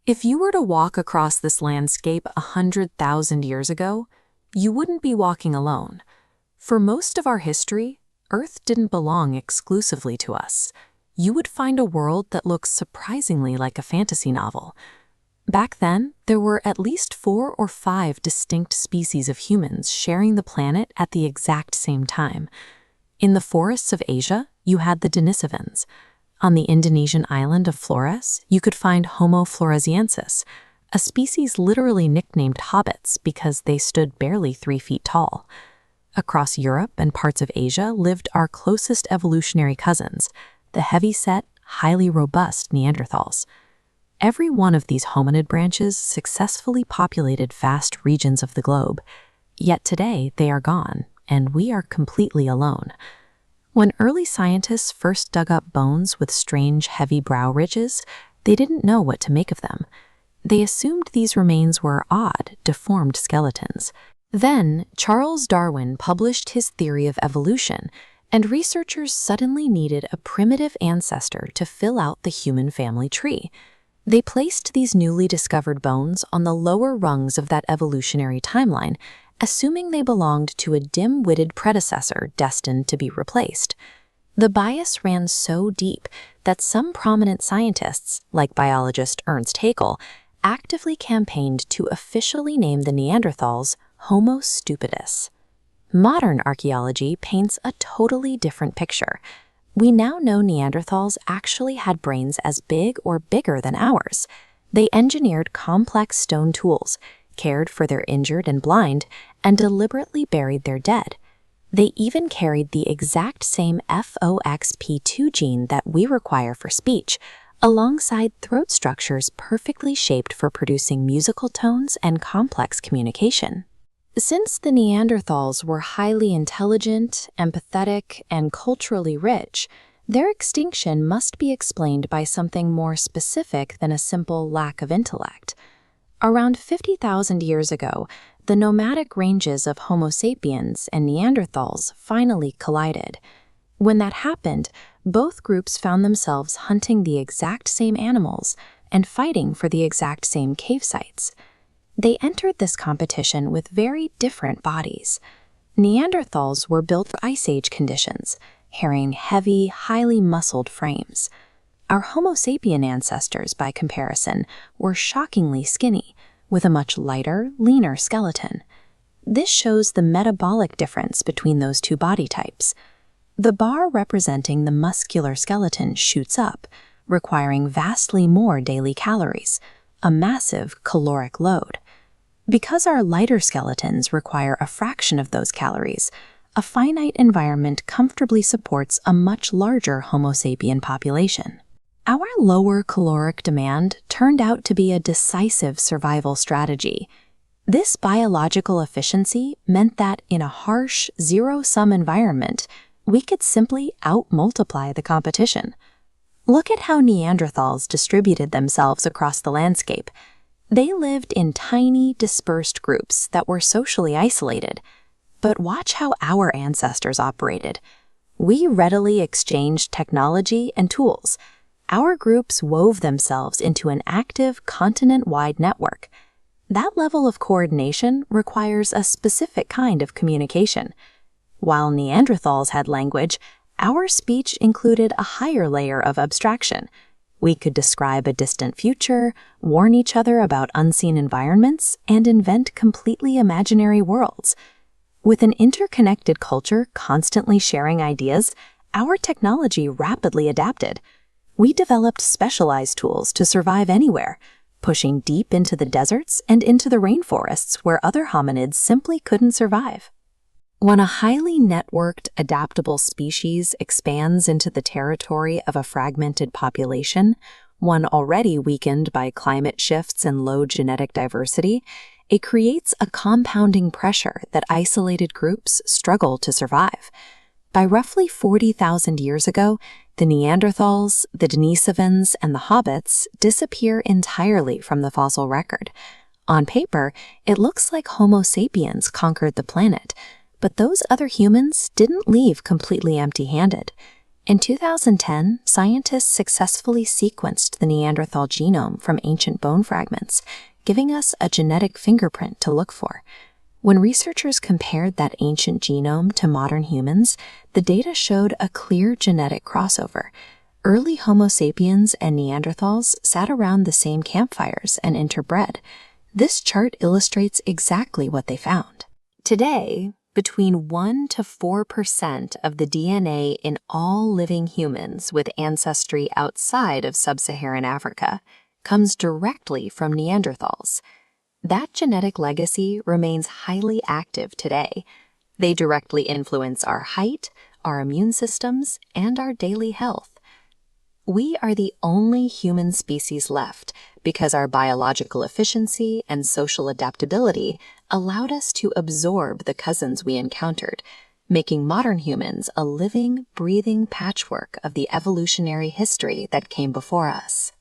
If you were to walk across this landscape 100,000 years ago, you wouldn't be walking alone. For most of our history, Earth didn't belong exclusively to us. You would find a world that looks surprisingly like a fantasy novel. Back then, there were at least 4 or 5 distinct species of humans sharing the planet at the exact same time. In the forests of Asia, you had the Denisovans. On the Indonesian island of Flores, you could find Homo floresiensis, a species literally nicknamed hobbits because they stood barely 3 feet tall. Across Europe and parts of Asia lived our closest evolutionary cousins, the heavy-set, highly robust Neanderthals. Every one of these hominid branches successfully populated vast regions of the globe, yet today they are gone, and we are completely alone. When early scientists first dug up bones with strange, heavy brow ridges, they didn't know what to make of them. They assumed these remains were odd, deformed skeletons. Then, Charles Darwin published his theory of evolution, and researchers suddenly needed a primitive ancestor to fill out the human family tree. They placed these newly discovered bones on the lower rungs of that evolutionary timeline, assuming they belonged to a dim-witted predecessor destined to be replaced. The bias ran so deep that some prominent scientists, like biologist Ernst Haeckel, actively campaigned to officially name the Neanderthals Homo stupidus. Modern archaeology paints a totally different picture. We now know Neanderthals actually had brains as big or bigger than ours. They engineered complex stone tools, cared for their injured and blind, and deliberately buried their dead. They even carried the exact same FOXP2 gene that we require for speech, alongside throat structures perfectly shaped for producing musical tones and complex communication. Since the Neanderthals were highly intelligent, empathetic, and culturally rich, their extinction must be explained by something more specific than a simple lack of intellect. Around 50,000 years ago, the nomadic ranges of Homo sapiens and Neanderthals finally collided. When that happened, both groups found themselves hunting the exact same animals and fighting for the exact same cave sites. They entered this competition with very different bodies. Neanderthals were built for Ice Age conditions, carrying heavy, highly muscled frames. Our Homo sapien ancestors, by comparison, were shockingly skinny, with a much lighter, leaner skeleton. This shows the metabolic difference between those two body types. The bar representing the muscular skeleton shoots up, requiring vastly more daily calories, a massive caloric load. Because our lighter skeletons require a fraction of those calories, a finite environment comfortably supports a much larger Homo sapien population. Our lower caloric demand turned out to be a decisive survival strategy. This biological efficiency meant that in a harsh, zero-sum environment, we could simply out-multiply the competition. Look at how Neanderthals distributed themselves across the landscape. They lived in tiny, dispersed groups that were socially isolated. But watch how our ancestors operated. We readily exchanged technology and tools. Our groups wove themselves into an active, continent-wide network. That level of coordination requires a specific kind of communication. While Neanderthals had language, our speech included a higher layer of abstraction. We could describe a distant future, warn each other about unseen environments, and invent completely imaginary worlds. With an interconnected culture constantly sharing ideas, our technology rapidly adapted. We developed specialized tools to survive anywhere, pushing deep into the deserts and into the rainforests where other hominids simply couldn't survive. When a highly networked, adaptable species expands into the territory of a fragmented population, one already weakened by climate shifts and low genetic diversity, it creates a compounding pressure that isolated groups struggle to survive. By roughly 40,000 years ago, the Neanderthals, the Denisovans, and the hobbits disappear entirely from the fossil record. On paper, it looks like Homo sapiens conquered the planet, but those other humans didn't leave completely empty-handed. In 2010, scientists successfully sequenced the Neanderthal genome from ancient bone fragments, giving us a genetic fingerprint to look for. When researchers compared that ancient genome to modern humans, the data showed a clear genetic crossover. Early Homo sapiens and Neanderthals sat around the same campfires and interbred. This chart illustrates exactly what they found. Today, between 1 to 4% of the DNA in all living humans with ancestry outside of sub-Saharan Africa comes directly from Neanderthals. That genetic legacy remains highly active today. They directly influence our height, our immune systems, and our daily health. We are the only human species left because our biological efficiency and social adaptability allowed us to absorb the cousins we encountered, making modern humans a living, breathing patchwork of the evolutionary history that came before us.